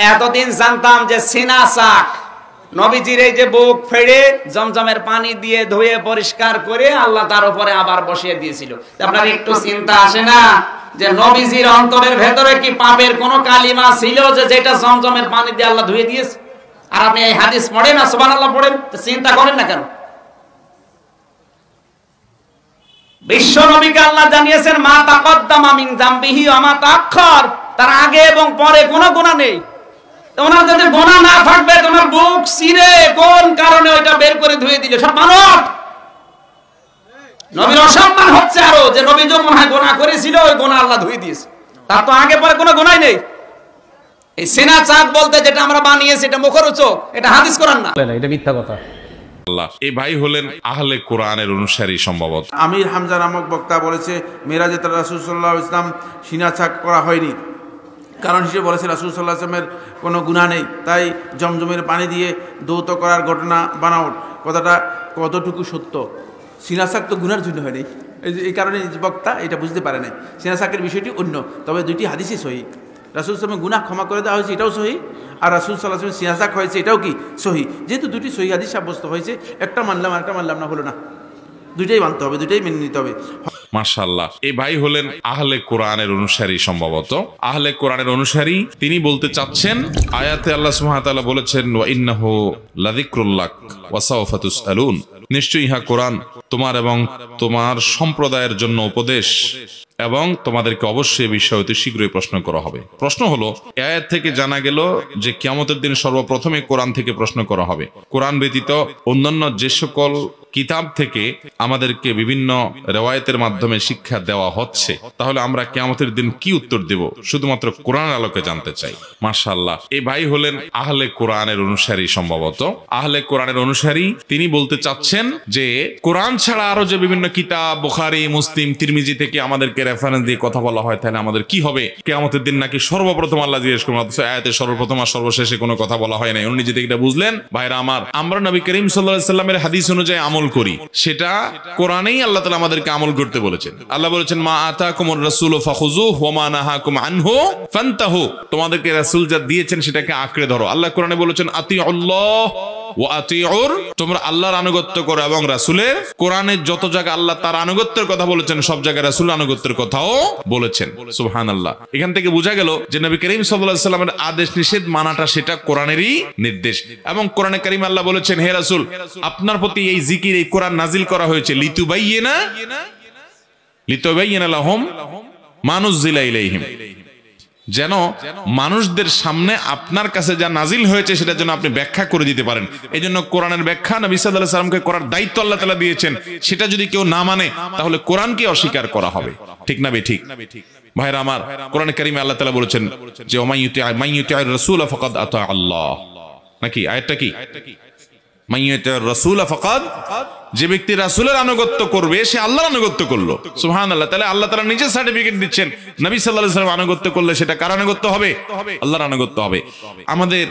এতদিন জানতাম যে সিনা চাক, নবীজির এই যে বুক ফেড়ে জমজমের পানি দিয়ে ধুয়ে পরিষ্কার করে আল্লাহ তার উপরে আবার বসিয়ে দিয়েছিল। আপনার একটু চিন্তা আসে না যে নবীজির অন্তরের ভেতরে কি পাপের কোন কালিমা ছিল যে যেটা জমজমের পানি দিয়ে আল্লাহ ধুয়ে দিয়েছে? আর আপনি এই হাদিস পড়েন না, সুবহানাল্লাহ পড়েন, চিন্তা করেন না কেন? বিশ্ব নবীকে আল্লাহ জানিয়েছেন মা তাকদ্দামা মিন যামবিহি ওয়া মা তাআখার, তার আগে এবং পরে কোনো গুনাহ নেই। তোমার যদি গুনাহ না থাকবে, তোমার বুক চিরে কোন কারণে ওইটা বের করে ধুয়ে দিলে? সব মানব। নবীর অসম্মান হচ্ছে আরো যে নবী যে মনে হয় গুনাহ করেছিল, ওই গুনাহ আল্লাহ ধুয়ে দিয়েছে, তার তো আগে পরে কোনো গুনাহই নেই। এই সিনা চাক বলতে যেটা আমরা বানিয়েছি এটা মুখরোচক, এটা হাদিস কোরআন না, এটা মিথ্যা কথা। এই ভাই হলেন আহলে কোরআনের অনুসারী সম্ভবত। আমির হামজা নামক বক্তা বলেছে মেরাজে তার রাসূল সাল্লাল্লাহু আলাইহি ওয়াসাল্লাম সিনা চাক করা হয়নি, কারণ হিসেবে বলেছে রাসূল সাল্লাল্লাহু আলাইহি ওয়াসাল্লামের কোনো গুনাহ নেই, তাই জমজমের পানি দিয়ে দৌত করার ঘটনা বানাওট। কথাটা কতটুকু সত্য? সিনা চাক তো গুনার জন্য হয়নি, এই কারণে বক্তা এটা বুঝতে পারে নাই। সিনা চাকের বিষয়টি অন্য, তবে দুইটি হাদিসই সহিহ। রাসূল সাল্লাল্লাহু আলাইহি ওয়াসাল্লামের গুনাহ ক্ষমা করে দেওয়া হয়েছে, এটাও সহিহ, আর রাসূল সাল্লাল্লাহু আলাইহি ওয়াসাল্লাম সিনা চাক হয়েছে, এটাও কি সহিহ। যেহেতু দুটি সহিহ হাদিস সাব্যস্ত হয়েছে, একটা মানলাম আর একটা মানলাম না, হলো না। দুইটাই মানতে হবে, দুইটাই মেনে নিতে হবে। মাশাআল্লাহ, এই ভাই হলেন আহলে কোরআনের অনুসারী সম্ভবত। আহলে কোরআনের অনুসারী তিনি বলতে চাচ্ছেন, আয়াতে আল্লাহ সুবহানাহু ওয়া তাআলা বলেছেন ওয়া ইন্নাহু লাযিকরুল্লাক ওয়া সাওফা তুসআলুন, নিশ্চয়ই ইহা কোরআন তোমার এবং তোমার সম্প্রদায়ের জন্য উপদেশ, এবং তোমাদেরকে অবশ্যই এই বিষয়ে অতি শীঘ্রই প্রশ্ন করা হবে। প্রশ্ন হলো, এই আয়াত থেকে জানা গেল যে কিয়ামতের দিন সর্বপ্রথমে কোরআন থেকে প্রশ্ন করা হবে। কোরআন ব্যতীত অন্যান্য যে সকল কিতাব থেকে আমাদেরকে বিভিন্ন রিওয়ায়াতের মাধ্যমে শিক্ষা দেওয়া হচ্ছে, তাহলে আমরা কিয়ামতের দিন কি উত্তর দেব শুধুমাত্র কোরআনের আলোকে জানতে চাই। মাশাআল্লাহ, এই ভাই হলেন আহলে কোরআনের অনুসারী সম্ভবত। আহলে কোরআনের অনুসারী তিনি বলতে চাচ্ছেন যে কোরআন ছাড়া আরো যে বিভিন্ন কিতাব বুখারী, মুসলিম, তিরমিজি থেকে আমাদেরকে রেফারেন্স দিয়ে কথা বলা হয়, তাহলে আমাদের কি হবে? কিয়ামতের দিন নাকি সর্বপ্রথম আল্লাহ জিজ্ঞেস করবেন, অথচ আয়াতে সর্বপ্রথম আর সর্বশেষে কোনো কথা বলা হয় নাই। উনি নিজে থেকে এটা বুঝলেন। ভাইরা আমার, আমরা নবী করিম সাল্লাল্লাহু আলাইহি সাল্লামের হাদিস অনুযায়ী আমল করি, সেটা কোরআনেই আল্লাহ তাআলা আমাদেরকে আমল করতে বলেছেন। আল্লাহ বলেছেন মা আতাকুমুর রাসূলু ফাখুযুহু ওয়া মা নাহাকুম আনহু ফান্তাহু, তোমাদেরকে রাসূল যা দিয়েছেন সেটাকে আঁকড়ে ধরো। আল্লাহ কোরআনে বলেছেন আতিউল্লাহ ওয়া আতিউর, তোমরা আল্লাহর আনুগত্য করো এবং রাসূলের। কোরআনের যত জায়গায় আল্লাহ তার আনুগত্যের কথা বলেছেন, সব জায়গায় রাসূলের আনুগত্যের কথাও বলেছেন। সুবহানাল্লাহ। এখান থেকে বোঝা গেল যে নবী করিম সাল্লাল্লাহু আলাইহি সাল্লামের আদেশ নিষেধ মানাটা সেটা কোরআনেরই নির্দেশ। এবং কোরআনে কারীমে আল্লাহ বলেছেন, হে রাসূল, আপনার প্রতি এই জিকির, এই কোরআন নাজিল করা হয়েছে লিতুবাইয়িনা লাহুম মা নুযিলা ইলাইহিম, যেন মানুষদের সামনে আপনার কাছে যা নাজিল হয়েছে সেটা যেন আপনি ব্যাখ্যা করে দিতে পারেন। এই জন্য কোরআনের ব্যাখ্যা নবী সাল্লাল্লাহু আলাইহি সাল্লামকে করার দায়িত্ব আল্লাহ তাআলা দিয়েছেন। সেটা যদি কেউ না মানে, তাহলে কোরআনকে অস্বীকার করা হবে। ঠিক না বে ঠিক? ভাইরা আমার, কোরআনে কারীমে আল্লাহ তাআলা বলেছেন যে মাইয়ুতি'আর রাসূল ফাকাদ আতা আল্লাহ, নাকি আয়াতটা কি? মাইয়ুতি'আর রাসূল ফাকাদ, যে ব্যক্তি রাসূলের আনুগত্য করবে সে আল্লাহর আনুগত্য করলো। সুবহানাল্লাহ। তাহলে আল্লাহ তাআলা নিজে সার্টিফিকেট দিচ্ছেন, নবী সাল্লাল্লাহু আলাইহি ওয়াসাল্লাম আনুগত্য করলে সেটা কার আনুগত্য হবে? আল্লাহর আনুগত্য হবে। আমাদের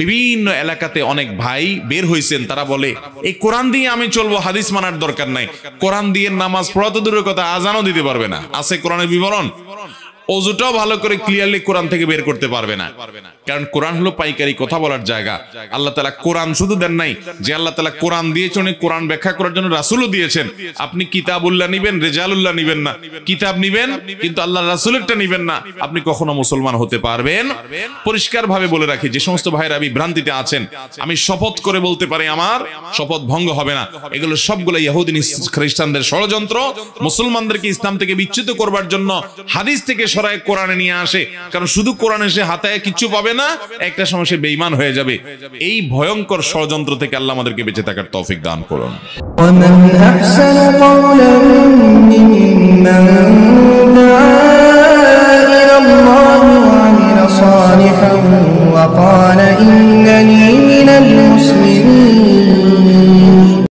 বিভিন্ন এলাকাতে অনেক ভাই বের হইছেন, তারা বলে এই কোরআন দিয়ে আমি চলবো, হাদিস মানার দরকার নাই। কোরআন দিয়ে নামাজ পড়া তো দূরের কথা, আজানও দিতে পারবে না। আছে কোরআনের বিবরণ, ওযুটাও ভালো করে ক্লিয়ারলি কোরআন থেকে বের করতে পারবে না। কারণ কোরআন হলো পাইকারি কথা বলার জায়গা। আল্লাহ তাআলা কোরআন শুধু দেন নাই, যে আল্লাহ তাআলা কোরআন দিয়েছেন, কোরআন ব্যাখ্যা করার জন্য রাসূলও দিয়েছেন। আপনি কিতাবুল্লাহ নিবেন, রেজালুল্লাহ নিবেন না। কিতাব নিবেন কিন্তু আল্লাহর রাসূলেরটা নিবেন না, আপনি কখনো মুসলমান হতে পারবেন? পরিষ্কার ভাবে বলে রাখি, যে সমস্ত ভাইরা বিভ্রান্তিতে আছেন, আমি শপথ করে বলতে পারি আমার শপথ ভঙ্গ হবে না। এগুলো সবগুলো ইহুদি খ্রিস্টানদের ষড়যন্ত্র, মুসলমানদেরকে ইসলাম থেকে বিচ্যুত করবার জন্য হাদিস থেকে সরায় কোরআনে নিয়ে আসে। কারণ শুধু কোরআনে সে হাতায় কিছু পাবে না, একটা সময় সে বেঈমান হয়ে যাবে। এই ভয়ঙ্কর ষড়যন্ত্র থেকে আল্লাহ আমাদেরকে বেঁচে থাকার তৌফিক দান করুন। ومن أحسن قولا ممن